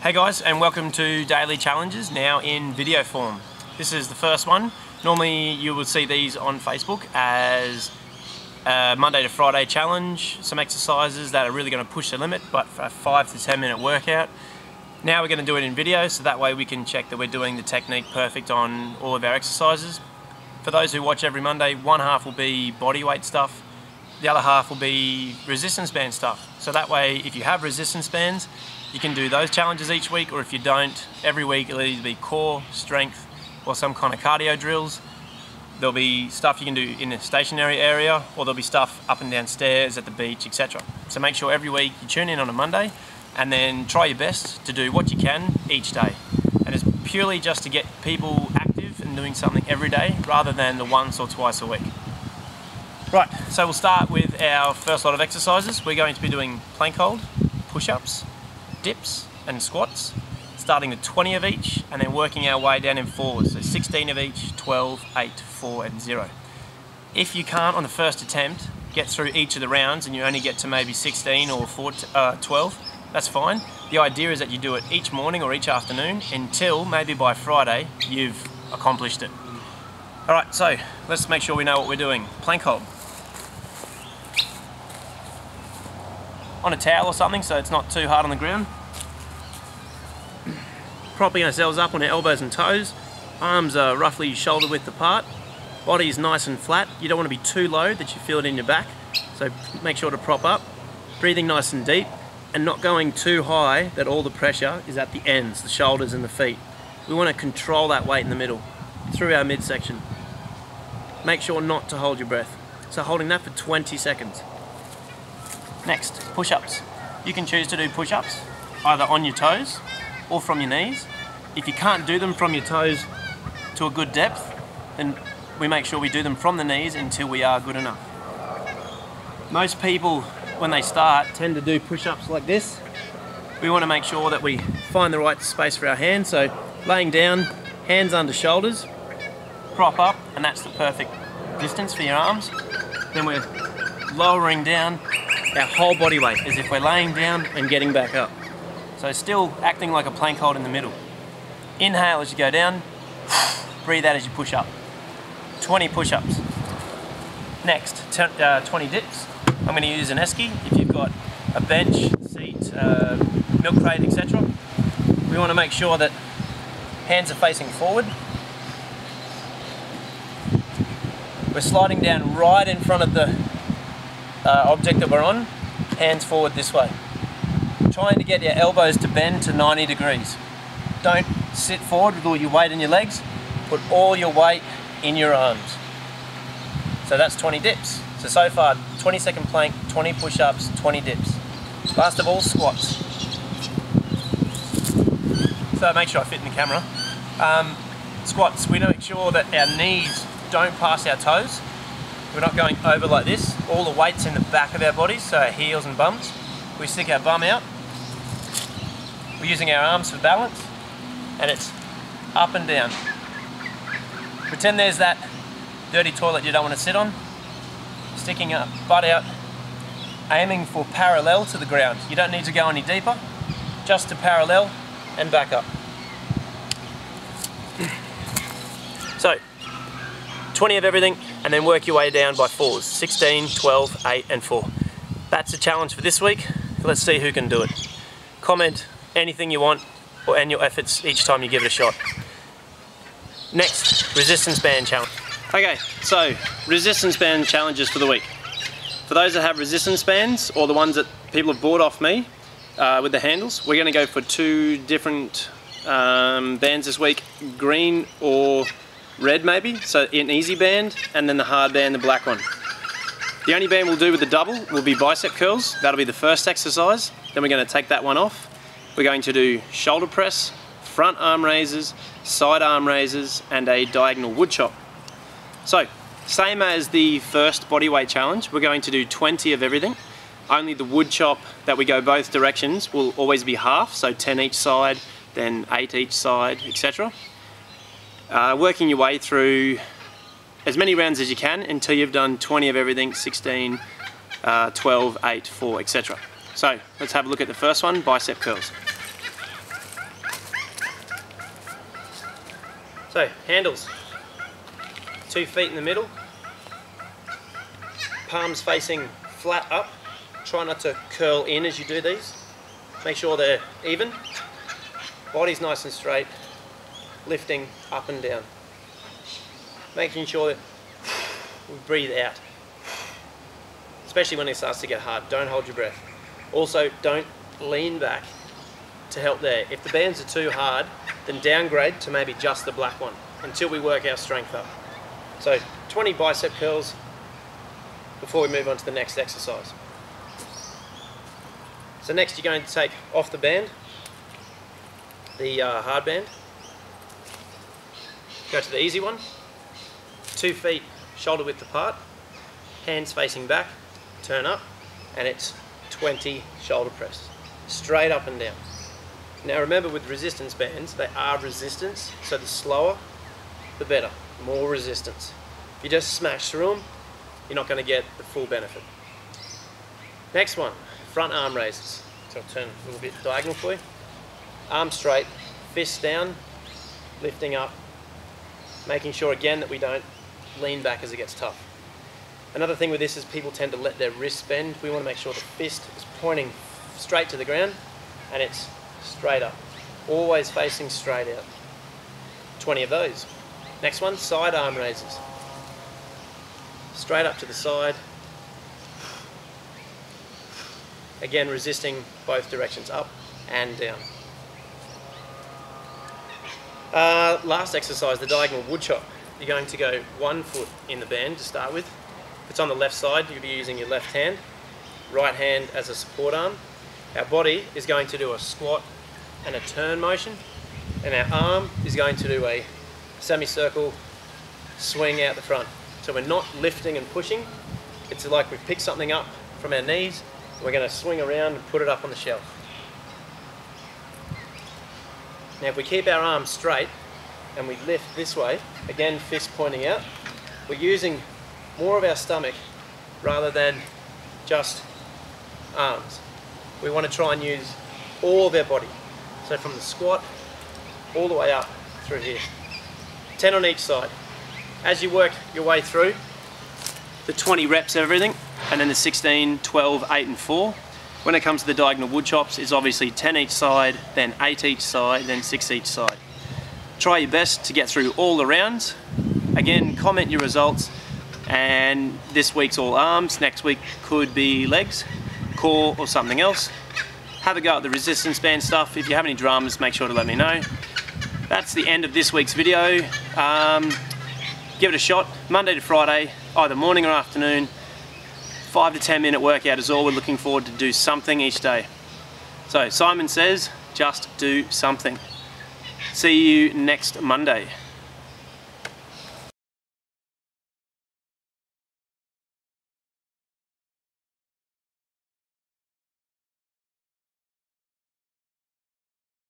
Hey guys, and welcome to Daily Challenges, now in video form. This is the first one. Normally you will see these on Facebook as a Monday to Friday challenge, some exercises that are really going to push the limit, but for a 5 to 10 minute workout. Now we're going to do it in video, so that way we can check that we're doing the technique perfect on all of our exercises. For those who watch every Monday, one half will be body weight stuff, the other half will be resistance band stuff. So that way, if you have resistance bands, you can do those challenges each week, or if you don't, every week it'll either be core, strength, or some kind of cardio drills. There'll be stuff you can do in a stationary area, or there'll be stuff up and down stairs, at the beach, etc. So make sure every week you tune in on a Monday, and then try your best to do what you can each day. And it's purely just to get people active and doing something every day, rather than the once or twice a week. Right, so we'll start with our first lot of exercises. We're going to be doing plank hold, push-ups, dips and squats, starting with 20 of each and then working our way down in fours. So 16 of each, 12, 8, 4 and 0. If you can't on the first attempt get through each of the rounds and you only get to maybe 16 or 12, that's fine. The idea is that you do it each morning or each afternoon until maybe by Friday you've accomplished it. Alright, so let's make sure we know what we're doing. Plank hold. On a towel or something so it's not too hard on the ground. Propping ourselves up on our elbows and toes. Arms are roughly shoulder width apart. Body is nice and flat. You don't want to be too low that you feel it in your back. So make sure to prop up. Breathing nice and deep and not going too high that all the pressure is at the ends, the shoulders and the feet. We want to control that weight in the middle through our midsection. Make sure not to hold your breath. So holding that for 20 seconds. Next, push-ups. You can choose to do push-ups either on your toes or from your knees. If you can't do them from your toes to a good depth, then we make sure we do them from the knees until we are good enough. Most people, when they start, tend to do push-ups like this. We want to make sure that we find the right space for our hands, so laying down, hands under shoulders, prop up, and that's the perfect distance for your arms. Then we're lowering down our whole body weight as if we're laying down and getting back up. So still acting like a plank hold in the middle. Inhale as you go down, breathe out as you push up. 20 push-ups. Next, 20 dips. I'm going to use an esky. If you've got a bench, seat, milk crate, etc. We want to make sure that hands are facing forward. We're sliding down right in front of the object that we're on, hands forward this way. Trying to get your elbows to bend to 90 degrees. Don't sit forward with all your weight in your legs, put all your weight in your arms. So that's 20 dips. So far, 20-second plank, 20 push-ups, 20 dips. Last of all, squats. So make sure I fit in the camera. Squats, we make sure that our knees don't pass our toes. We're not going over like this. All the weight's in the back of our bodies, so our heels and bums. We stick our bum out. We're using our arms for balance, and it's up and down. Pretend there's that dirty toilet you don't want to sit on. Sticking up, butt out, aiming for parallel to the ground. You don't need to go any deeper, just to parallel and back up. So, 20 of everything, and then work your way down by fours. 16, 12, 8 and 4. That's the challenge for this week. Let's see who can do it. Comment anything you want and your efforts each time you give it a shot. Next, resistance band challenge. Okay, so resistance band challenges for the week. For those that have resistance bands, or the ones that people have bought off me with the handles, we're going to go for 2 different bands this week, green or red maybe, so an easy band and then the hard band, the black one. The only band we'll do with the double will be bicep curls. That'll be the first exercise. Then we're going to take that one off. We're going to do shoulder press, front arm raises, side arm raises and a diagonal woodshop. So, same as the first bodyweight challenge, we're going to do 20 of everything. Only the woodchop that we go both directions will always be half, so 10 each side, then 8 each side, etc. Working your way through as many rounds as you can until you've done 20 of everything, 16, 12, 8, 4, etc. So let's have a look at the first one, bicep curls. So, handles. 2 feet in the middle. Palms facing flat up. Try not to curl in as you do these. Make sure they're even. Body's nice and straight. Lifting up and down. Making sure that we breathe out. Especially when it starts to get hard. Don't hold your breath. Also, don't lean back to help there. If the bands are too hard, then downgrade to maybe just the black one until we work our strength up. So 20 bicep curls before we move on to the next exercise. So next you're going to take off the band, the hard band. Go to the easy one. 2 feet shoulder width apart, hands facing back, turn up, and it's 20 shoulder press, straight up and down. Now remember, with resistance bands, they are resistance, so the slower the better, more resistance. If you just smash through them, you're not going to get the full benefit. Next one, front arm raises. So I'll turn a little bit diagonal for you. Arms straight, fists down, lifting up, making sure again that we don't lean back as it gets tough. Another thing with this is people tend to let their wrists bend. We want to make sure the fist is pointing straight to the ground and it's straight up. Always facing straight out. 20 of those. Next one, side arm raises. Straight up to the side. Again, resisting both directions, up and down. Last exercise, the diagonal woodshop. You're going to go 1 foot in the band to start with. If it's on the left side, you'll be using your left hand. Right hand as a support arm. Our body is going to do a squat and a turn motion, and our arm is going to do a semicircle swing out the front. So we're not lifting and pushing. It's like we've picked something up from our knees, and we're going to swing around and put it up on the shelf. Now if we keep our arms straight and we lift this way, again fist pointing out, we're using more of our stomach rather than just arms. We want to try and use all of our body. So from the squat all the way up through here. 10 on each side. As you work your way through the 20 reps of everything, and then the 16, 12, 8 and 4. When it comes to the diagonal wood chops, it's obviously 10 each side, then 8 each side, then 6 each side. Try your best to get through all the rounds. Again, comment your results, and this week's all arms, next week could be legs, core or something else. Have a go at the resistance band stuff. If you have any dramas, make sure to let me know. That's the end of this week's video. Give it a shot, Monday to Friday, either morning or afternoon. 5 to 10 minute workout is all. We're looking forward to do something each day. So Simon says, just do something. See you next Monday.